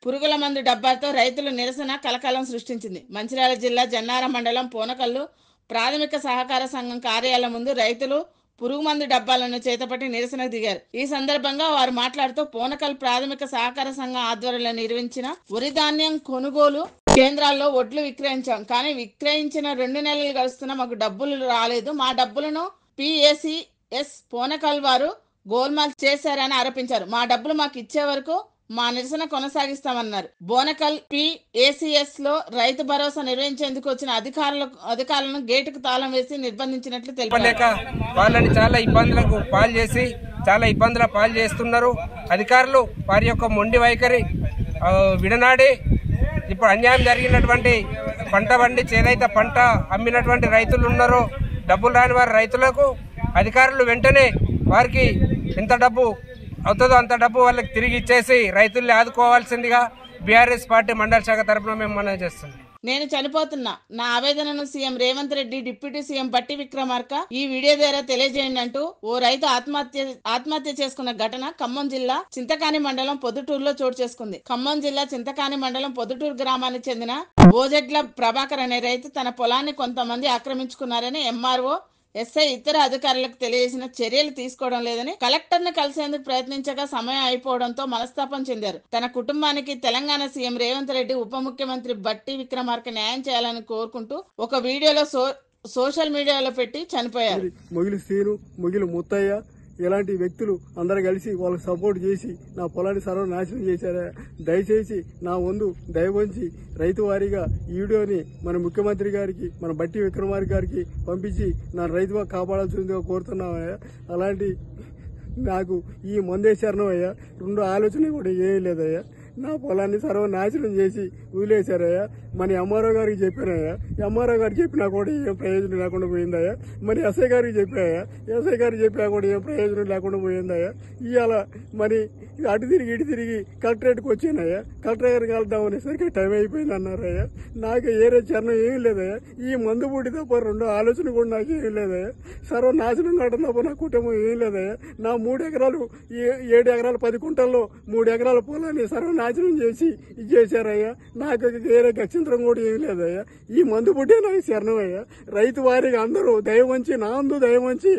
పురుగుల మందు డబ్బాతో రైతులు నిరసన కలకలం సృష్టించింది. మంచిర్యాల జిల్లా జన్నారం మండలం పోనకల్లు ప్రాథమిక సహకార సంఘం కార్యాలయం ముందు రైతులు పురుగు మందు డబ్బాలను చేతపట్టి నిరసనకు దిగారు. ఈ సందర్భంగా వారు మాట్లాడుతూ పోనకల్ ప్రాథమిక సహకార సంఘం ఆధ్వర్యంలో నిర్వహించిన వరి ధాన్యం కొనుగోలు కేంద్రాల్లో ఒడ్లు విక్రయించాం, కానీ విక్రయించిన 2 నెలలు గడుస్తున్నా మాకు డబ్బులు రాలేదు. మా డబ్బులను PACS పోనకల్ వారు గోల్మాల్ చేశారని ఆరోపించారు. మా డబ్బులు మాకు ఇచ్చే వరకు మా నిరసన కొనసాగిస్తామన్నారు. బోనకల్ PACS లో రైతు భరోసా నిర్వహించేందుకు వచ్చిన అధికారులను గేటుకు తాళం వేసి నిర్బంధించినట్లు తెలిపారు. వాళ్ళని చాలా ఇబ్బందులకు పాలు చేస్తున్నారు. అధికారులు వారి యొక్క మొండి వైఖరి విడనాడి ఇప్పుడు అన్యాయం జరిగినటువంటి పంట పండి చేదైతే పంట అమ్మినటువంటి రైతులు ఉన్నారో, డబ్బులు రాని వారి రైతులకు అధికారులు వెంటనే వారికి ఎంత డబ్బు అవుతుందో అంత డబ్బు వాళ్ళకి తిరిగి ఇచ్చేసి రైతుల్ని ఆదుకోవాల్సిందిగా బీఆర్ఎస్ పార్టీ మండల శాఖ తరఫున మేము మనవి చేస్తున్నాం. నేను చనిపోతున్నా, నా ఆవేదనను CM Revanth Reddy, deputy CM Bhatti Vikramarka ఈ వీడియో ద్వారా తెలియజేయండి అంటూ ఓ రైతు ఆత్మహత్య చేసుకున్న ఘటన ఖమ్మం జిల్లా చింతకాని మండలం పొద్దుటూరులో చోటు చేసుకుంది. ఖమ్మం జిల్లా చింతకాని మండలం పొద్దుటూరు గ్రామానికి చెందిన బోజెడ్ల ప్రభాకర్ అనే రైతు తన పొలాన్ని కొంతమంది ఆక్రమించుకున్నారని MRO, SI ఇతర అధికారులకు తెలియజేసిన చర్యలు తీసుకోవడం లేదని కలెక్టర్ ను కలిసేందుకు ప్రయత్నించగా సమయం అయిపోవడంతో మనస్తాపం చెందారు. తన కుటుంబానికి తెలంగాణ సీఎం రేవంత్ రెడ్డి, ఉప ముఖ్యమంత్రి బట్టి విక్రమార్క న్యాయం చేయాలని కోరుకుంటూ ఒక వీడియోలో సోషల్ మీడియాలో పెట్టి చనిపోయారు. మొగిలి శ్రీను, మొగిలి ముత్తయ్య ఇలాంటి వ్యక్తులు అందరు కలిసి వాళ్ళకి సపోర్ట్ చేసి నా పొలాన్ని సర్వనాశనం చేశారా. దయచేసి నా వందు దయవంచి రైతు వారీగా ఈ వీడియోని మన ముఖ్యమంత్రి గారికి, మన బట్టి విక్రమార్క గారికి పంపించి నా రైతుగా కాపాడాల్సిందిగా కోరుతున్నామయ్యా. అలాంటి నాకు ఈ మందే శరణమయ్యా, 2 ఆలోచన కూడా ఏమీ లేదయ్యా. నా పొలాన్ని సర్వనాశనం చేసి వదిలేశారయ్యా. మన MRO గారికి చెప్పానయ్యా, MRO గారికి చెప్పినా కూడా ఏం ప్రయోజనం లేకుండా పోయిందయ్యా. మరి SI గారికి చెప్పాయా, SI గారికి చెప్పినా కూడా ఏం ప్రయోజనం లేకుండా పోయిందయ్యా. ఇవాళ మరి అటు తిరిగి ఇటు తిరిగి కలెక్టరేట్కి వచ్చానయ్యా. కలెక్టర్ గారికి వెళ్దాం అనేసరికి టైం అయిపోయింది అన్నారయ్యా. నాకు ఏరే చరణం ఏమీ లేదయ్యా. ఈ మందు బుడ్డి తప్ప 2 ఆలోచన కూడా నాకు ఏమీ లేదయ్యా. సర్వనాశనం కావడం తప్ప నా కుటుంబం ఏమీ లేదయ్యా. నా 3 ఎకరాలు 7 ఎకరాలు 10 కుంటల్లో 3 ఎకరాల పొలాన్ని సర్వనాశనం చేసి ఇది చేశారయ్యా. నాకు వేరే గచ్చింతరం కూడా ఏమీ లేదయ్యా. ఈ మందు పుట్టే నాకు శరణమయ్యా. రైతు వారికి అందరూ దయవంచి, నా అందు దయవంచి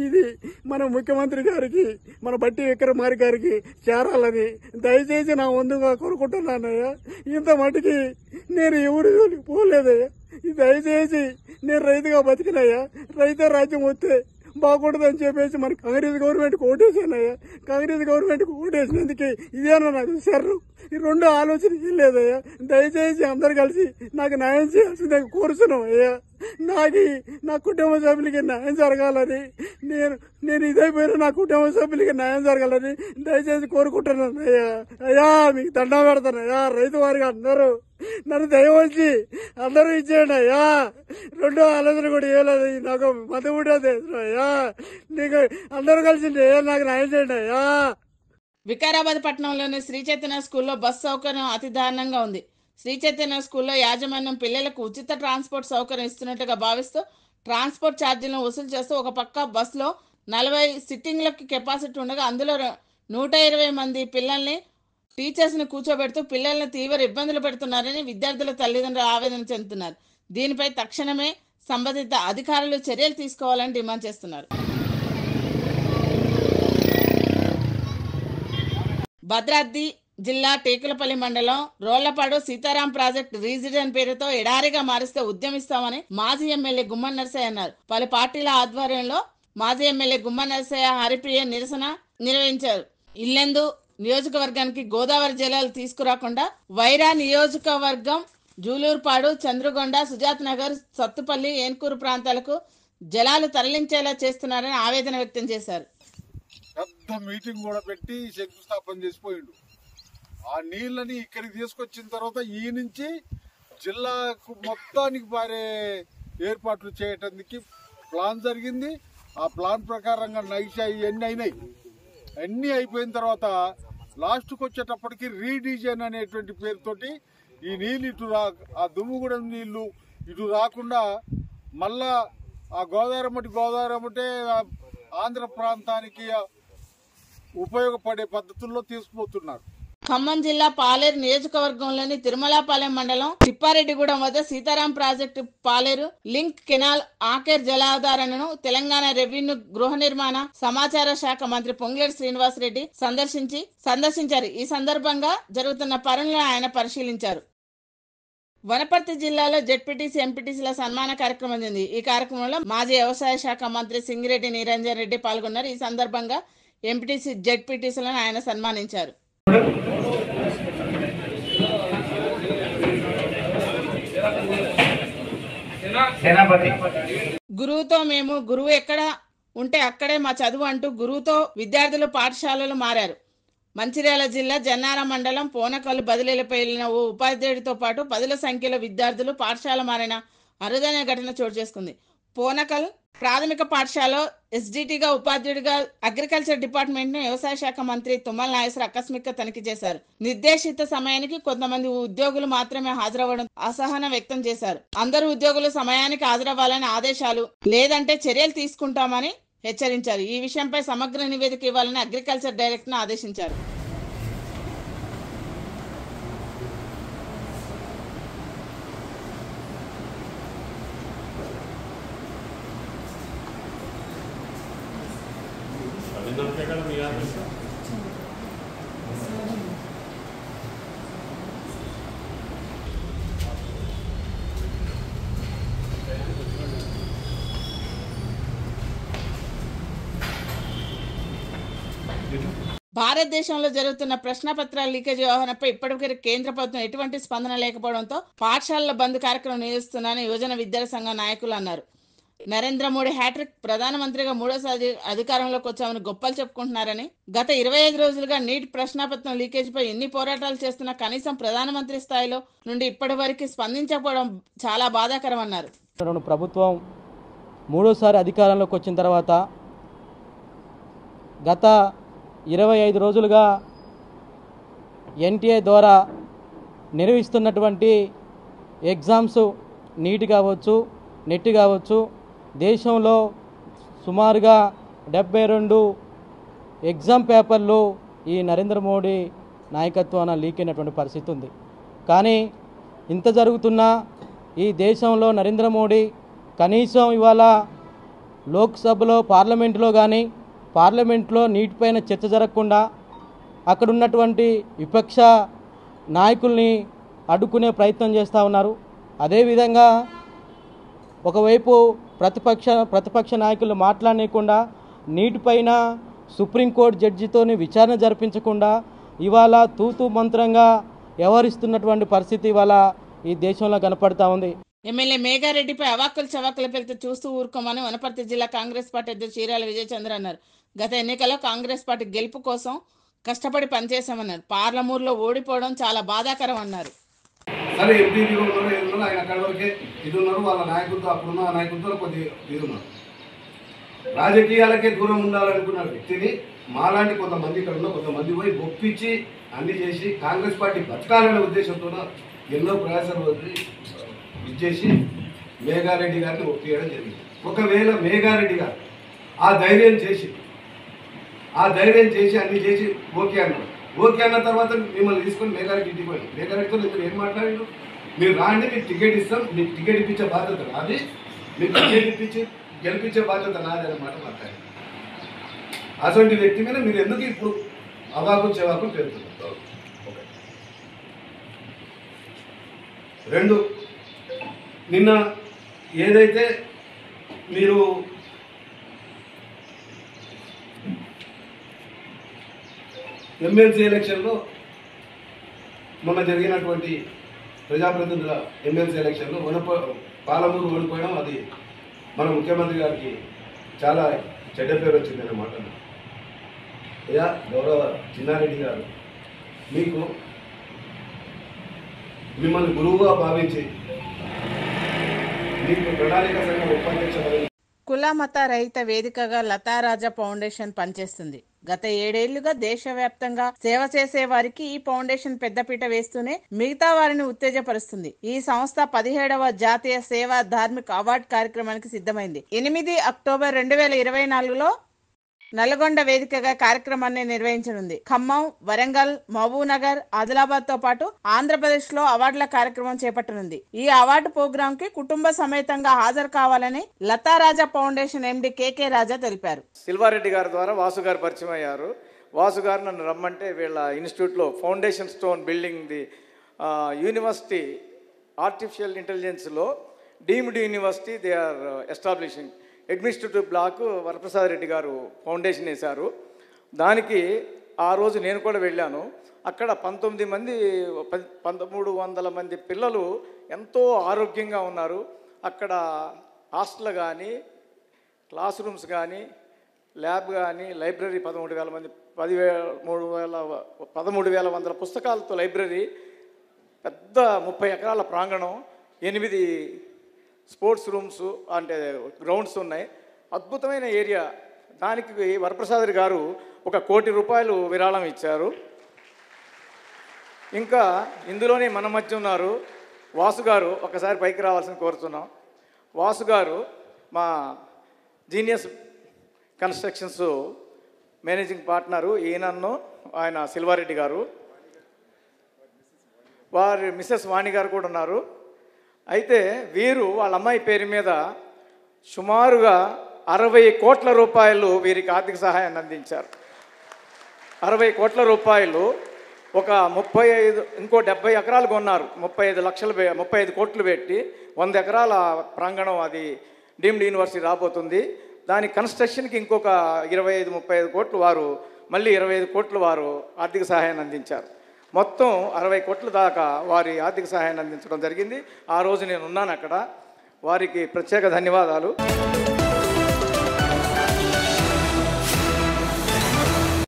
ఇది మన ముఖ్యమంత్రి గారికి, మన బట్టి విక్రమార్క గారికి చేరాలని దయచేసి నా వందుగా కోరుకుంటున్నానయ్యా. ఇంత మటుకి నేను ఎవరు పోలేదయ్యా. దయచేసి నేను రైతుగా బతికినయ్యా. రైతే రాజ్యం వస్తే బాగుంటుందని చెప్పేసి మన కాంగ్రెస్ గవర్నమెంట్ ఓటేసానయ్యా. కాంగ్రెస్ గవర్నమెంట్ ఓటేసినందుకే ఇదేనా నాకు శరణం. ఈ 2 ఆలోచన ఏం లేదయ్యా. దయచేసి అందరు కలిసి నాకు న్యాయం చేయాల్సిందే కోరుతున్నాం అయ్యా. నా కుటుంబ సభ్యులకి న్యాయం జరగాలని, నేను ఇదైపోయినా నా కుటుంబ సభ్యులకి న్యాయం జరగాలని దయచేసి కోరుకుంటున్నాను అయ్యా. అయ్యా మీకు దండం పెడతానయ్యా. రైతు వారికి అందరూ నన్ను దయవచ్చి అందరూ ఇచ్చేయండి అయ్యా. 2 ఆలోచన కూడా ఏలేదు. నాకు మతముడే అయ్యా. నీకు అందరూ కలిసి నాకు న్యాయం చేయండి అయ్యా. వికారాబాద్ పట్టణంలోని శ్రీ చైతన్య స్కూల్లో బస్ సౌకర్యం అతి దారుణంగా ఉంది. శ్రీ చైతన్య స్కూల్లో యాజమాన్యం పిల్లలకు ఉచిత ట్రాన్స్పోర్ట్ సౌకర్యం ఇస్తున్నట్టుగా భావిస్తూ ట్రాన్స్పోర్ట్ ఛార్జీలను వసూలు చేస్తూ ఒక పక్క బస్సులో 40 సిట్టింగ్లకు కెపాసిటీ ఉండగా అందులో 120 మంది పిల్లల్ని, టీచర్స్ని కూర్చోబెడుతూ పిల్లల్ని తీవ్ర ఇబ్బందులు పెడుతున్నారని విద్యార్థుల తల్లిదండ్రులు ఆవేదన చెందుతున్నారు. దీనిపై తక్షణమే సంబంధిత అధికారులు చర్యలు తీసుకోవాలని డిమాండ్ చేస్తున్నారు. భద్రాద్రి జిల్లా టేకులపల్లి మండలం రోళ్లపాడు సీతారాం ప్రాజెక్టు రీజిజన్ పేరుతో ఎడారిగా మారిస్తే ఉద్యమిస్తామని మాజీ ఎమ్మెల్యే గుమ్మడి నరసయ్య అన్నారు. పలు పార్టీల ఆధ్వర్యంలో మాజీ ఎమ్మెల్యే గుమ్మడి నరసయ్య హరిప్రియ నిరసన నిర్వహించారు. ఇల్లెందు నియోజకవర్గానికి గోదావరి జలాలు తీసుకురాకుండా వైరా నియోజకవర్గం జూలూరుపాడు, చంద్రగొండ, సుజాత్ నగర్, సత్తుపల్లి, ఏన్కూరు ప్రాంతాలకు జలాలు తరలించేలా చేస్తున్నారని ఆవేదన వ్యక్తం చేశారు. పెద్ద మీటింగ్ కూడా పెట్టి శంకుస్థాపన చేసిపోయిండు. ఆ నీళ్ళని ఇక్కడికి తీసుకొచ్చిన తర్వాత ఈ నుంచి జిల్లాకు మొత్తానికి పారే ఏర్పాట్లు చేయటానికి ప్లాన్ జరిగింది. ఆ ప్లాన్ ప్రకారంగా నైషా ఇవన్నీ అయినాయి. అన్నీ అయిపోయిన తర్వాత లాస్ట్కి వచ్చేటప్పటికి రీడిజైన్ అనేటువంటి పేరుతోటి ఈ నీళ్ళు ఇటు ఆ దుమ్ముగూడెం నీళ్లు ఇటు రాకుండా మళ్ళా ఆ గోదావరి ఆంధ్ర ప్రాంతానికి ఉపయోగపడే పద్ధతుల్లో తీసుకుపోతున్నారు. ఖమ్మం జిల్లా పాలేరు నియోజకవర్గంలోని తిరుమలాపాలెం మండలం తిప్పారెడ్డిగూడెం వద్ద సీతారాం ప్రాజెక్టు పాలేరు లింక్ కెనాల్ ఆఖర్ జలాధారణను తెలంగాణ రెవెన్యూ, గృహ నిర్మాణ, సమాచార శాఖ మంత్రి పొంగులేటి శ్రీనివాసరెడ్డి సందర్శించారు. ఈ సందర్భంగా జరుగుతున్న పనులను ఆయన పరిశీలించారు. వనపర్తి జిల్లాలో జెడ్పీటీసీ ఎంపీటీసీల సన్మాన కార్యక్రమం జరిగింది. ఈ కార్యక్రమంలో మాజీ వ్యవసాయ శాఖ మంత్రి సింగిరెడ్డి నిరంజన్ రెడ్డి పాల్గొన్నారు. ఈ సందర్భంగా ఎంపీటీసీ జెడ్పీటీసీలను ఆయన సన్మానించారు. గురువుతో మేము, గురువు ఎక్కడ ఉంటే అక్కడే మా చదువు అంటూ గురువుతో విద్యార్థులు పాఠశాలలు మారారు. మంచిర్యాల జిల్లా జన్నారం మండలం పోనకల్లు బదిలీలపై వెళ్లిన ఓ ఉపాధ్యాయుడితో పాటు 10ల సంఖ్యలో విద్యార్థులు పాఠశాల మారిన అరుదైన ఘటన చోటు చేసుకుంది. పోనకల్ ప్రాథమిక పాఠశాలలో ఎస్డిటిగా ఉపాధ్యాయుడిగా అగ్రికల్చర్ డిపార్ట్మెంట్ ను వ్యవసాయ శాఖ మంత్రి తుమ్మల నాగేశ్వర ఆకస్మిక తనిఖీ చేశారు. నిర్దేశిత సమయానికి కొంతమంది ఉద్యోగులు మాత్రమే హాజరవ్వడం అసహనం వ్యక్తం చేశారు. అందరూ ఉద్యోగులు సమయానికి హాజరవ్వాలని ఆదేశాలు, లేదంటే చర్యలు తీసుకుంటామని హెచ్చరించారు. ఈ విషయంపై సమగ్ర నివేదిక ఇవ్వాలని అగ్రికల్చర్ డైరెక్టర్ ను ఆదేశించారు. భారతదేశంలో జరుగుతున్న ప్రశ్నపత్రాల లీకేజ్ వ్యవహారంపై ఇప్పటివరకు కేంద్ర ప్రభుత్వం ఎటువంటి స్పందన లేకపోవడంతో పాఠశాలల బంద్ కార్యక్రమం నిర్వహిస్తున్నారని యువజన విద్యార్థి సంఘ నాయకులు అన్నారు. నరేంద్ర మోడీ హ్యాట్రిక్, ప్రధానమంత్రిగా మూడోసారి అధికారంలోకి వచ్చామని గొప్పలు చెప్పుకుంటున్నారని, గత 25 రోజులుగా నీట్ ప్రశ్నపత్రం లీకేజీపై ఎన్ని పోరాటాలు చేస్తున్నా కనీసం ప్రధానమంత్రి స్థాయిలో నుండి ఇప్పటి వరకు స్పందించకపోవడం చాలా బాధాకరం అన్నారు. ప్రభుత్వం మూడోసారి అధికారంలోకి వచ్చిన తర్వాత గత 25 రోజులుగా ఎన్టీఏ ద్వారా నిర్వహిస్తున్నటువంటి ఎగ్జామ్స్ నీట్ కావచ్చు, నెట్ కావచ్చు, దేశంలో సుమారుగా 72 ఎగ్జామ్ పేపర్లు ఈ నరేంద్ర మోడీ నాయకత్వాన లీక్ అయినటువంటి పరిస్థితి ఉంది. కానీ ఇంత జరుగుతున్నా ఈ దేశంలో నరేంద్ర మోడీ కనీసం ఇవాళ లోక్సభలో పార్లమెంట్లో నీట్ పైన చర్చ జరగకుండా అక్కడ ఉన్నటువంటి విపక్ష నాయకుల్ని అడ్డుకునే ప్రయత్నం చేస్తూ ఉన్నారు. అదేవిధంగా ఒకవైపు ప్రతిపక్ష నాయకులు మాట్లాడనీయకుండా నీట్ పైన సుప్రీంకోర్టు జడ్జితోని విచారణ జరిపించకుండా ఇవాళ తూతూ మంత్రంగా వ్యవహరిస్తున్నటువంటి పరిస్థితి ఇవాళ ఈ దేశంలో కనపడతా ఉంది. ఎమ్మెల్యే మేఘారెడ్డిపై అవాక్కులు చవాకుల పేరుతో చూస్తూ ఊరుకోమని వనపర్తి జిల్లా కాంగ్రెస్ పార్టీ అధ్యక్షుడు చీరాల విజయచంద్ర అన్నారు. గత ఎన్నికల్లో కాంగ్రెస్ పార్టీ గెలుపు కోసం కష్టపడి పనిచేశామన్నారు. పార్లమూరులో ఓడిపోవడం చాలా బాధాకరం అన్నారు. సరే ఎంపీలు ఉన్నారు, ఏదున్నారు, ఆయన అక్కడి వరకే ఇది ఉన్నారు, వాళ్ళ నాయకులతో అప్పుడున్న నాయకులతో కొద్ది ఇది ఉన్నారు. రాజకీయాలకే దూరం ఉండాలనుకున్న వ్యక్తిని మాలాంటి కొంతమంది ఇక్కడ ఉన్న కొంతమంది పోయి ఒప్పించి అన్ని చేసి కాంగ్రెస్ పార్టీ బతకాలనే ఉద్దేశంతో ఎన్నో ప్రయాసాలు వదిలి ఇచ్చేసి మేఘారెడ్డి గారిని ఒప్పియడం జరిగింది. ఒకవేళ మేఘారెడ్డి గారు ఆ ధైర్యం చేసి అన్ని చేసి ఓకే అన్నారు. ఓకే అన్న తర్వాత మిమ్మల్ని తీసుకొని మేఘారెడ్డి ఇంటికి పోయాను. మేఘారెడ్డితో మీరు ఏం మాట్లాడారు? మీరు రాండి, మీకు టికెట్ ఇస్తాం, మీకు టికెట్ ఇప్పించే బాధ్యత నాది, మీకు టికెట్ ఇప్పించి గెలిపించే బాధ్యత నాది అన్నమాట మాట్లాడి. అటువంటి వ్యక్తి మీద మీరు ఎందుకు ఇప్పుడు అవాకు చెవాకు పెరుగుతున్నారు? రెండు, నిన్న ఏదైతే మీరు ఎమ్మెల్సీ ఎలక్షన్లో మొన్న జరిగినటువంటి ప్రజాప్రతినిధుల ఎమ్మెల్సీ ఎలక్షన్లో పాలమూరు ఓడిపోవడం అది మన ముఖ్యమంత్రి గారికి చాలా చెడ్డ పేరు వచ్చిందన్నమాట. అయ్యా గౌరవ చిన్నారెడ్డి గారు, మిమ్మల్ని గురువుగా భావించి మీకు ప్రణాళిక సంఘం ఉపాధ్యక్షుడు కుల మత రహిత వేదికగా లతారాజా ఫౌండేషన్ పనిచేస్తుంది. గత 7 ఏళ్లుగా దేశవ్యాప్తంగా సేవ చేసే వారికి ఈ ఫౌండేషన్ పెద్దపీట వేస్తూనే మిగతా వారిని ఉత్తేజపరుస్తుంది. ఈ సంస్థ 17వ జాతీయ సేవా ధార్మిక అవార్డు కార్యక్రమానికి సిద్ధమైంది. 8 అక్టోబర్ 2024లో నల్గొండ వేదికగా కార్యక్రమాన్ని నిర్వహించనుంది. ఖమ్మం, వరంగల్, మహబూబ్నగర్, ఆదిలాబాద్ తో పాటు ఆంధ్రప్రదేశ్ లో అవార్డుల కార్యక్రమం చేపట్టనుంది. ఈ అవార్డు ప్రోగ్రామ్ కి కుటుంబ సమేతంగా హాజరు కావాలని లతారాజా ఫౌండేషన్ ఎండి కేకే రాజా తెలిపారు. సిల్వారెడ్డి గారి ద్వారా వాసు గారు పరిచయం అయ్యారు. వాసు గారు నన్ను రమ్మంటే వీళ్ళ ఇన్స్టిట్యూట్లో foundation stone building the university artificial ఇంటెలిజెన్స్లో deemed university they are establishing administrative block Varaprasad Reddy garu foundation వేశారు. దానికి ఆ రోజు నేను కూడా వెళ్ళాను. అక్కడ 1,300 మంది పిల్లలు ఎంతో ఆరోగ్యంగా ఉన్నారు. అక్కడ హాస్టల్ కానీ, క్లాస్ రూమ్స్ కానీ, ల్యాబ్ కానీ, లైబ్రరీ 13,000 మంది 13,100 పుస్తకాలతో లైబ్రరీ, పెద్ద 30 ఎకరాల ప్రాంగణం, 8 స్పోర్ట్స్ రూమ్స్ అంటే గ్రౌండ్స్ ఉన్నాయి. అద్భుతమైన ఏరియా. దానికి వరప్రసాద్ గారు 1 కోటి రూపాయలు విరాళం ఇచ్చారు. ఇంకా ఇందులోనే మన మధ్య ఉన్నారు వాసు గారు. ఒకసారి పైకి రావాల్సిన కోరుతున్నాం. వాసు గారు మా జీనియస్ కన్స్ట్రక్షన్స్ మేనేజింగ్ పార్ట్నరు. ఈయనన్ను ఆయన సిల్వారెడ్డి గారు, వారి మిస్సెస్ వాణి గారు కూడా ఉన్నారు. అయితే వీరు వాళ్ళ అమ్మాయి పేరు మీద సుమారుగా 60 కోట్ల రూపాయలు వీరికి ఆర్థిక సహాయాన్ని అందించారు. 60 కోట్ల రూపాయలు. ఒక 35 ఇంకో 70 ఎకరాలు కొన్నారు. 35 కోట్లు పెట్టి 100 ఎకరాల ప్రాంగణం అది డీమ్డ్ యూనివర్సిటీ రాబోతుంది. దాని కన్స్ట్రక్షన్కి ఇంకొక 25-35 కోట్లు వారు, మళ్ళీ 25 కోట్లు వారు ఆర్థిక సహాయాన్ని అందించారు. మొత్తం 60 కోట్ల దాకా వారి ఆర్థిక సహాయాన్ని అందించడం జరిగింది. ఆ రోజు నేను ఉన్నాను అక్కడ. వారికి ప్రత్యేక ధన్యవాదాలు.